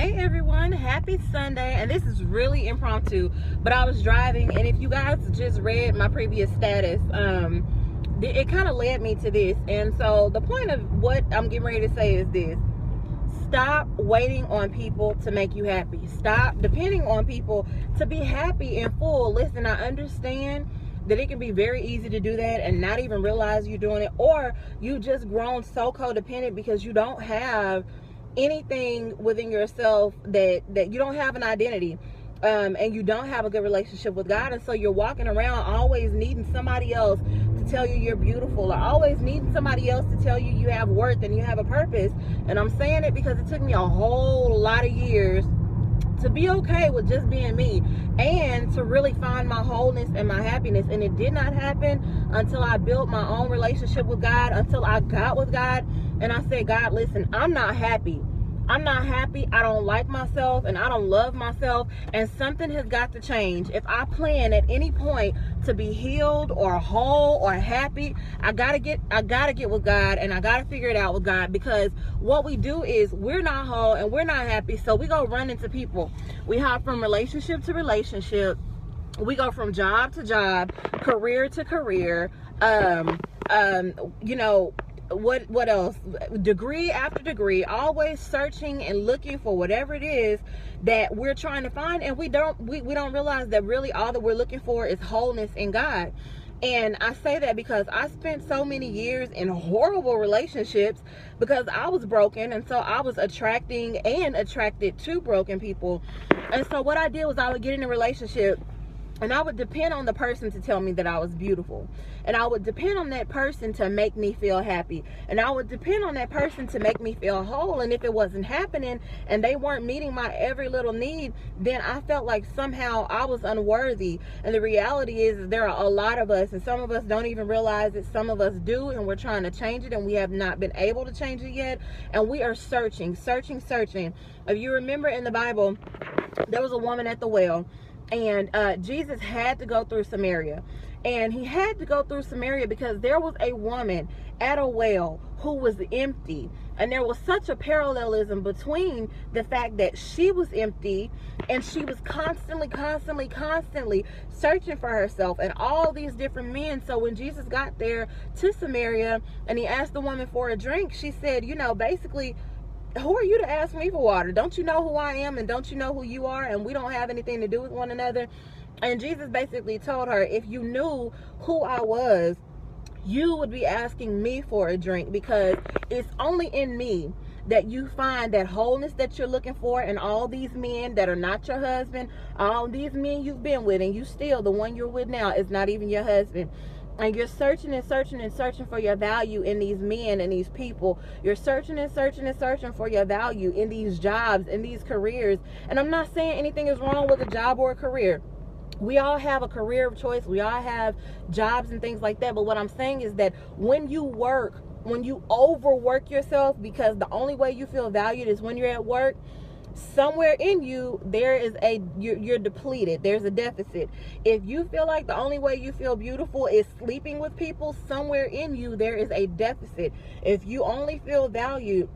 Hey everyone, happy Sunday. And this is really impromptu, but I was driving, and if you guys just read my previous status, it kind of led me to this. And so the point of what I'm getting ready to say is this: stop waiting on people to make you happy. Stop depending on people to be happy and full. Listen, I understand that it can be very easy to do that and not even realize you're doing it, or you just grown so codependent because you don't have anything within yourself, that you don't have an identity, and you don't have a good relationship with God, and so you're walking around always needing somebody else to tell you you're beautiful, or always needing somebody else to tell you you have worth and you have a purpose. And I'm saying it because it took me a whole lot of years to be okay with just being me and to really find my wholeness and my happiness. And it did not happen until I built my own relationship with God, until I got with God and I said, God, listen, I'm not happy. I don't like myself and I don't love myself, and something has got to change. If I plan at any point to be healed or whole or happy, I gotta get with God, and I gotta figure it out with God, because what we do is we're not whole and we're not happy, so we go run into people. We hop from relationship to relationship. We go from job to job, career to career, what else, degree after degree, always searching and looking for whatever it is that we're trying to find, and we don't realize that really all that we're looking for is wholeness in God. And I say that because I spent so many years in horrible relationships because I was broken, and so I was attracted to broken people. And so what I did was I would get in a relationship and I would depend on the person to tell me that I was beautiful. And I would depend on that person to make me feel happy. And I would depend on that person to make me feel whole. And if it wasn't happening and they weren't meeting my every little need, then I felt like somehow I was unworthy. And the reality is there are a lot of us, and some of us don't even realize it. Some of us do, and we're trying to change it, and we have not been able to change it yet. And we are searching. If you remember in the Bible, there was a woman at the well, and Jesus had to go through Samaria. And he had to go through Samaria because there was a woman at a well who was empty. And there was such a parallelism between the fact that she was empty and she was constantly searching for herself and all these different men. So when Jesus got there to Samaria and he asked the woman for a drink, she said, basically, who are you to ask me for water? Don't you know who I am, and don't you know who you are, and we don't have anything to do with one another? And Jesus basically told her, if you knew who I was, you would be asking me for a drink, because it's only in me that you find that wholeness that you're looking for. And all these men that are not your husband, all these men you've been with, and you still, the one you're with now is not even your husband. And you're searching for your value in these men and these people. You're searching for your value in these jobs, in these careers. And I'm not saying anything is wrong with a job or a career. We all have a career of choice. We all have jobs and things like that. But what I'm saying is that when you overwork yourself, because the only way you feel valued is when you're at work, somewhere in you you're depleted. There's a deficit. If you feel like the only way you feel beautiful is sleeping with people, somewhere in you there is a deficit. If you only feel valued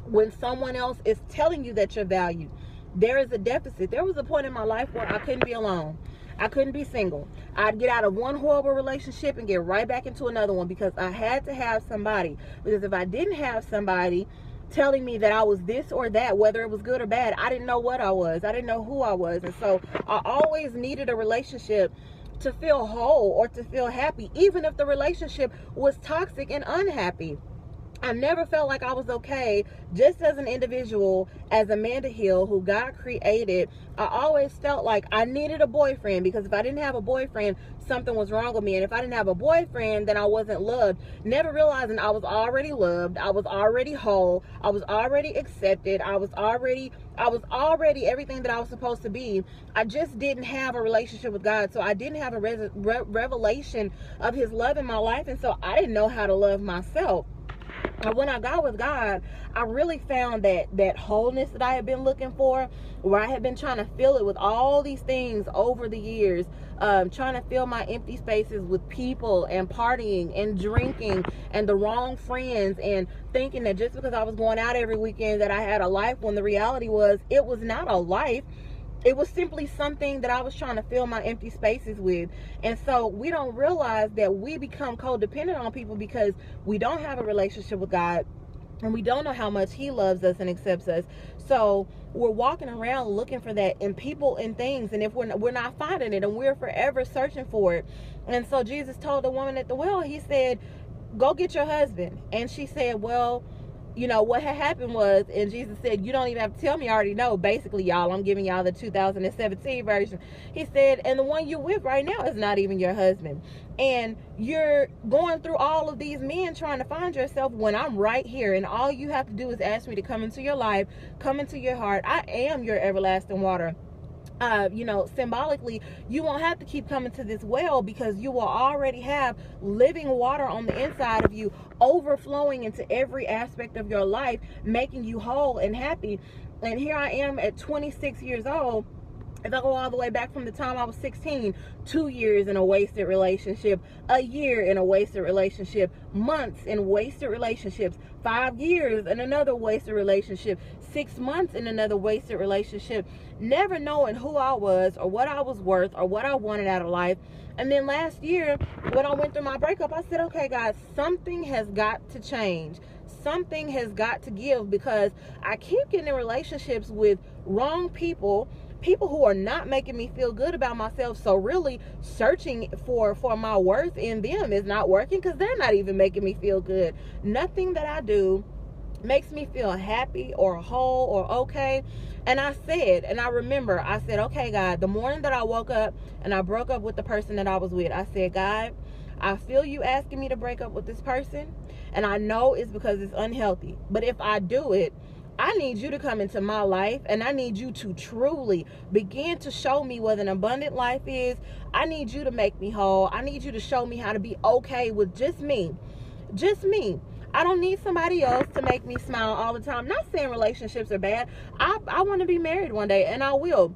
when someone else is telling you that you're valued, there is a deficit. There was a point in my life where I couldn't be alone. I couldn't be single. I'd get out of one horrible relationship and get right back into another one, because I had to have somebody. Because if I didn't have somebody telling me that I was this or that, whether it was good or bad, I didn't know what I was. I didn't know who I was. And so I always needed a relationship to feel whole or to feel happy, even if the relationship was toxic and unhappy. I never felt like I was okay just as an individual, as Amanda Hill, who God created. I always felt like I needed a boyfriend, because if I didn't have a boyfriend, something was wrong with me. And if I didn't have a boyfriend, then I wasn't loved. Never realizing I was already loved. I was already whole. I was already accepted. I was already everything that I was supposed to be. I just didn't have a relationship with God. So I didn't have a revelation of his love in my life. And so I didn't know how to love myself. And when I got with God, I really found that wholeness that I had been looking for, where I had been trying to fill it with all these things over the years, trying to fill my empty spaces with people and partying and drinking and the wrong friends, and thinking that just because I was going out every weekend that I had a life, when the reality was it was not a life. It was simply something that I was trying to fill my empty spaces with. And so we don't realize that we become codependent on people because we don't have a relationship with God, and we don't know how much he loves us and accepts us. So we're walking around looking for that in people and things, and if we're not finding it, and we're forever searching for it. And so Jesus told the woman at the well, he said, go get your husband. And she said, well, you know, what had happened was, and Jesus said, you don't even have to tell me, I already know. Basically, y'all, I'm giving y'all the 2017 version. He said, and the one you're with right now is not even your husband. And you're going through all of these men trying to find yourself when I'm right here. And all you have to do is ask me to come into your life, come into your heart. I am your everlasting water. You know, symbolically, you won't have to keep coming to this well, because you will already have living water on the inside of you, overflowing into every aspect of your life, making you whole and happy. And here I am at 26 years old. If I go all the way back from the time I was 16, 2 years in a wasted relationship, a year in a wasted relationship, months in wasted relationships, 5 years in another wasted relationship, 6 months in another wasted relationship, never knowing who I was or what I was worth or what I wanted out of life. And then last year, when I went through my breakup, I said, okay, God, something has got to change. Something has got to give, because I keep getting in relationships with wrong people who are not making me feel good about myself. So really searching for my worth in them is not working, because they're not even making me feel good. Nothing that I do makes me feel happy or whole or okay. And I said, and I remember, I said, okay, God, the morning that I woke up and I broke up with the person that I was with, I said, God, I feel you asking me to break up with this person, and I know it's because it's unhealthy. But if I do it, I need you to come into my life, and I need you to truly begin to show me what an abundant life is. I need you to make me whole. I need you to show me how to be okay with just me. Just me. I don't need somebody else to make me smile all the time. Not saying relationships are bad. I want to be married one day, and I will.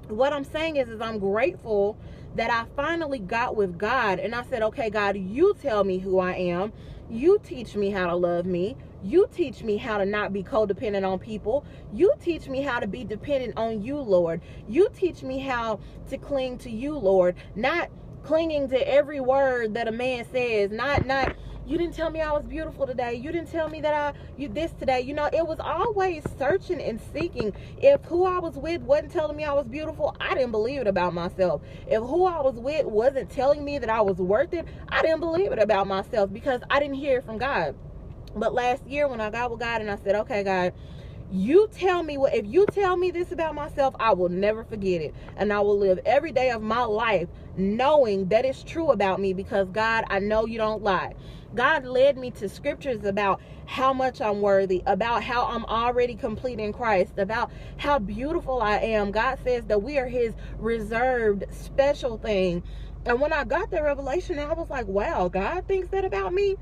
What I'm saying is I'm grateful that I finally got with God, and I said, okay, God, you tell me who I am. You teach me how to love me. You teach me how to not be codependent on people. You teach me how to be dependent on you, Lord. You teach me how to cling to you, Lord. Not clinging to every word that a man says. Not you didn't tell me I was beautiful today. You didn't tell me that you this today. You know, it was always searching and seeking. If who I was with wasn't telling me I was beautiful, I didn't believe it about myself. If who I was with wasn't telling me that I was worth it, I didn't believe it about myself, because I didn't hear it from God. But last year, when I got with God and I said, okay, God, you tell me what, if you tell me this about myself, I will never forget it. And I will live every day of my life knowing that it's true about me, because God, I know you don't lie. God led me to scriptures about how much I'm worthy, about how I'm already complete in Christ, about how beautiful I am. God says that we are his reserved special thing. And when I got that revelation, I was like, wow, God thinks that about me.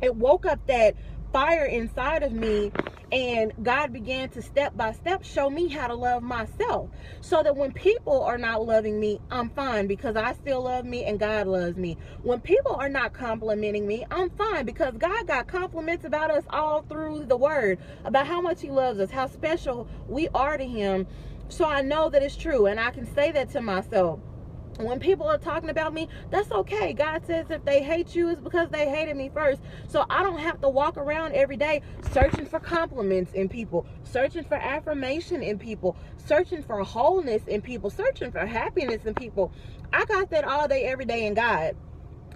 It woke up that fire inside of me, and God began to step by step show me how to love myself, so that when people are not loving me, I'm fine, because I still love me and God loves me. When people are not complimenting me, I'm fine, because God got compliments about us all through the word, about how much he loves us, how special we are to him. So I know that it's true, and I can say that to myself. When people are talking about me, that's okay. God says if they hate you, it's because they hated me first. So I don't have to walk around every day searching for compliments in people, searching for affirmation in people, searching for wholeness in people, searching for happiness in people. I got that all day, every day in God.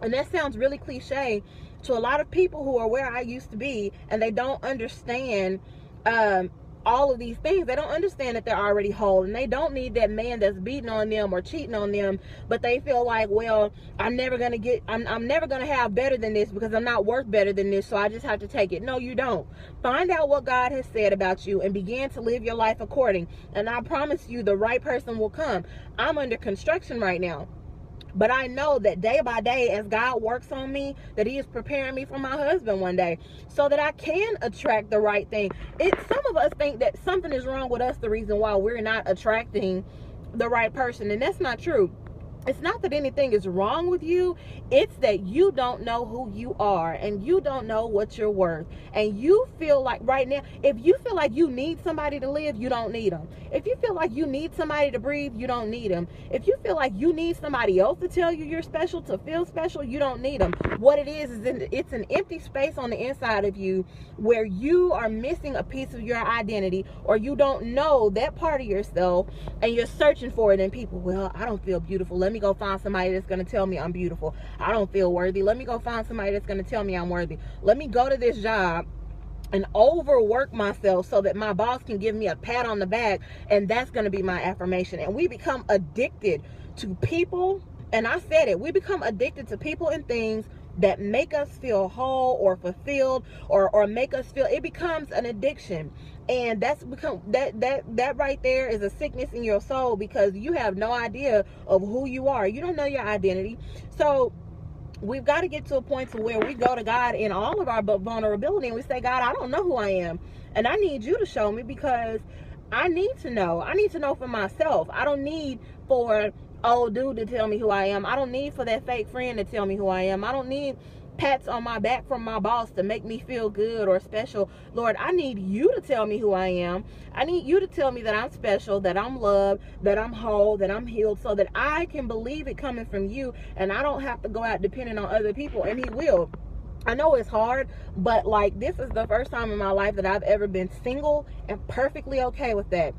And that sounds really cliche to a lot of people who are where I used to be, and they don't understand all of these things. They don't understand that they're already whole, and they don't need that man that's beating on them or cheating on them, but they feel like, well, I'm never gonna have better than this, because I'm not worth better than this, so I just have to take it. No, you don't. Find out what God has said about you and begin to live your life according, and I promise you the right person will come. I'm under construction right now. But I know that day by day, as God works on me, that he is preparing me for my husband one day so that I can attract the right thing. Some of us think that something is wrong with us, the reason why we're not attracting the right person. And that's not true. It's not that anything is wrong with you. It's that you don't know who you are and you don't know what you're worth. And you feel like right now, if you feel like you need somebody to live, you don't need them. If you feel like you need somebody to breathe, you don't need them. If you feel like you need somebody else to tell you you're special, to feel special, you don't need them. What it is it's an empty space on the inside of you where you are missing a piece of your identity, or you don't know that part of yourself and you're searching for it in people. Well, I don't feel beautiful. Let me go find somebody that's going to tell me I'm beautiful. I don't feel worthy. Let me go find somebody that's going to tell me I'm worthy. Let me go to this job and overwork myself so that my boss can give me a pat on the back, and that's going to be my affirmation. And we become addicted to people, and I said it, we become addicted to people and things that make us feel whole or fulfilled, or make us feel, it becomes an addiction. And that's become that right there is a sickness in your soul, because you have no idea of who you are. You don't know your identity. So we've got to get to a point to where we go to God in all of our vulnerability and we say, God, I don't know who I am, and I need you to show me, because I need to know. I need to know for myself. I don't need for old dude to tell me who I am. I don't need for that fake friend to tell me who I am. I don't need pats on my back from my boss to make me feel good or special. Lord, I need you to tell me who I am. I need you to tell me that I'm special, that I'm loved, that I'm whole, that I'm healed, so that I can believe it coming from you, and I don't have to go out depending on other people. And he will. I know it's hard, but like, this is the first time in my life that I've ever been single and perfectly okay with that.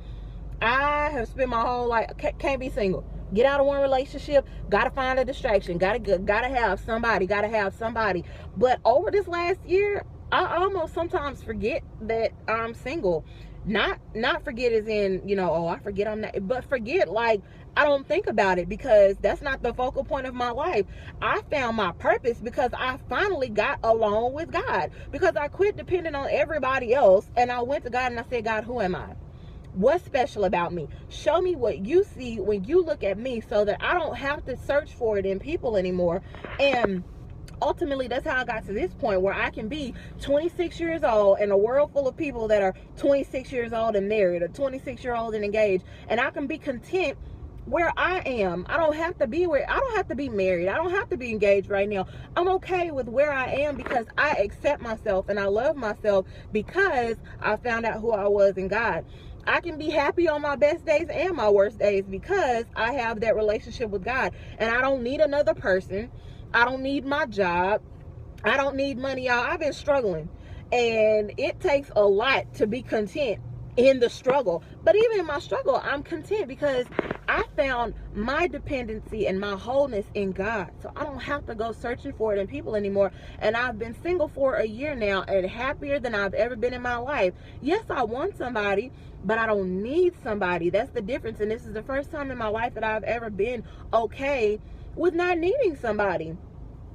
I have spent my whole life, can't be single. Get out of one relationship, gotta find a distraction, gotta have somebody. But over this last year, I almost sometimes forget that I'm single. Not forget as in, oh, I forget I'm not, but forget like I don't think about it, because that's not the focal point of my life. I found my purpose because I finally got alone with God, because I quit depending on everybody else, and I went to God and I said, God, who am I? What's special about me? Show me what you see when you look at me, so that I don't have to search for it in people anymore. And ultimately, that's how I got to this point where I can be 26 years old in a world full of people that are 26 years old and married, or 26-year-old and engaged, and I can be content where I am. I don't have to be married. I don't have to be engaged right now. I'm okay with where I am, because I accept myself and I love myself, because I found out who I was in God. I can be happy on my best days and my worst days, because I have that relationship with God. And I don't need another person. I don't need my job. I don't need money, y'all. I've been struggling, and it takes a lot to be content in the struggle. But even in my struggle, I'm content, because I found my dependency and my wholeness in God. So I don't have to go searching for it in people anymore. And I've been single for a year now, and happier than I've ever been in my life. Yes, I want somebody, but I don't need somebody. That's the difference. And this is the first time in my life that I've ever been okay with not needing somebody.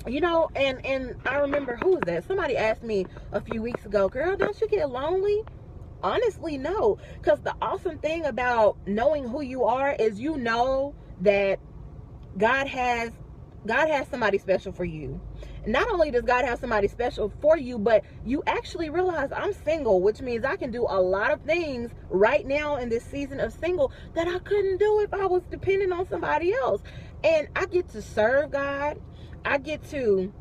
And I remember, who was that? Somebody asked me a few weeks ago, girl, don't you get lonely? Honestly, no. Because the awesome thing about knowing who you are is you know that God has somebody special for you. Not only does God have somebody special for you, but you actually realize I'm single, which means I can do a lot of things right now in this season of single that I couldn't do if I was dependent on somebody else. And I get to serve God. I get to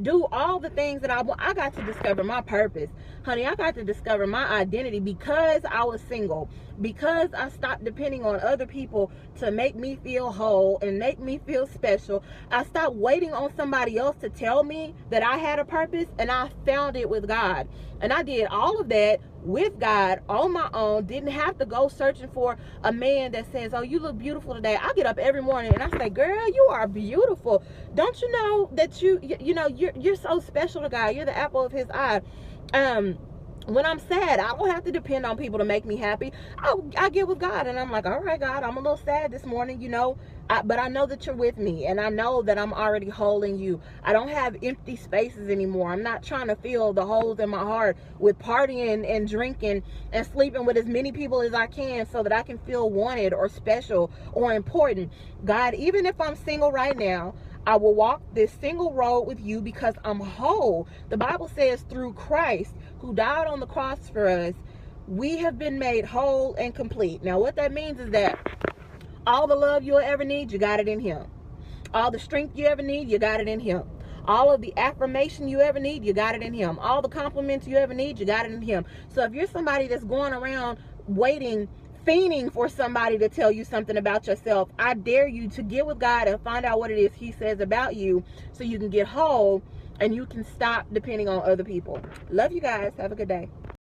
do all the things that I want. I got to discover my purpose, honey. I got to discover my identity because I was single, because I stopped depending on other people to make me feel whole and make me feel special. I stopped waiting on somebody else to tell me that I had a purpose, and I found it with God. And I did all of that with God on my own. Didn't have to go searching for a man that says, oh, you look beautiful today. I get up every morning and I say, girl, you are beautiful. Don't you know that you're so special to God? You're the apple of his eye. When I'm sad, I don't have to depend on people to make me happy. I get with God, and I'm like, all right, God, I'm a little sad this morning, you know, but I know that you're with me, and I know that I'm already holding you. I don't have empty spaces anymore. I'm not trying to fill the holes in my heart with partying and drinking and sleeping with as many people as I can so that I can feel wanted or special or important. God, even if I'm single right now, I will walk this single road with you because I'm whole. The Bible says through Christ, who died on the cross for us, we have been made whole and complete. Now, what that means is that all the love you'll ever need, you got it in him. All the strength you ever need, you got it in him. All of the affirmation you ever need, you got it in him. All the compliments you ever need, you got it in him. So if you're somebody that's going around waiting, fiending for somebody to tell you something about yourself, I dare you to get with God and find out what it is he says about you so you can get whole and you can stop depending on other people. Love you guys. Have a good day.